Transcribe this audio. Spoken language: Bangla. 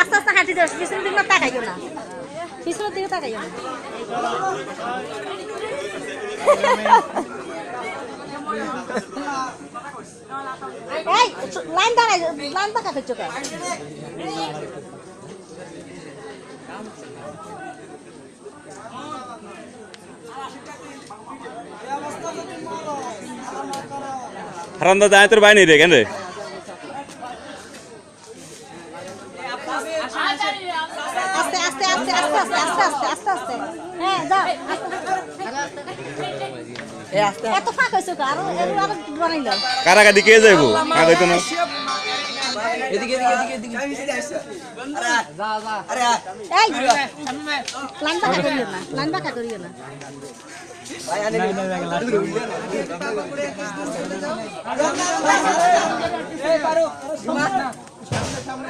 আস্তে আস্তে হাঁটি যাস, পিছনের দিকে তাকাইও না, পিছনের দিকে তাকাইও না। এই লাইন দাঁড়াই, লাইন পাকা করছো কে? হারান্দা দায় তোর বাইনি রে কেন রে? আস্তে আস্তে আস্তে আস্তে আস্তে আস্তে আস্তে আস্তে আস্তে হ্যাঁ যাও এত ফাঁক হয়েছে আরো আরো বানাইল কারাগাদি কে যাইবো কাগজ তো না এদিকে এদিকে এদিকে এদিকে আরে যা যা আরে এই লাইন বাঁকা করিও না, লাইন বাঁকা করিও না। ভাই আনে এই পারো সামনে সামনে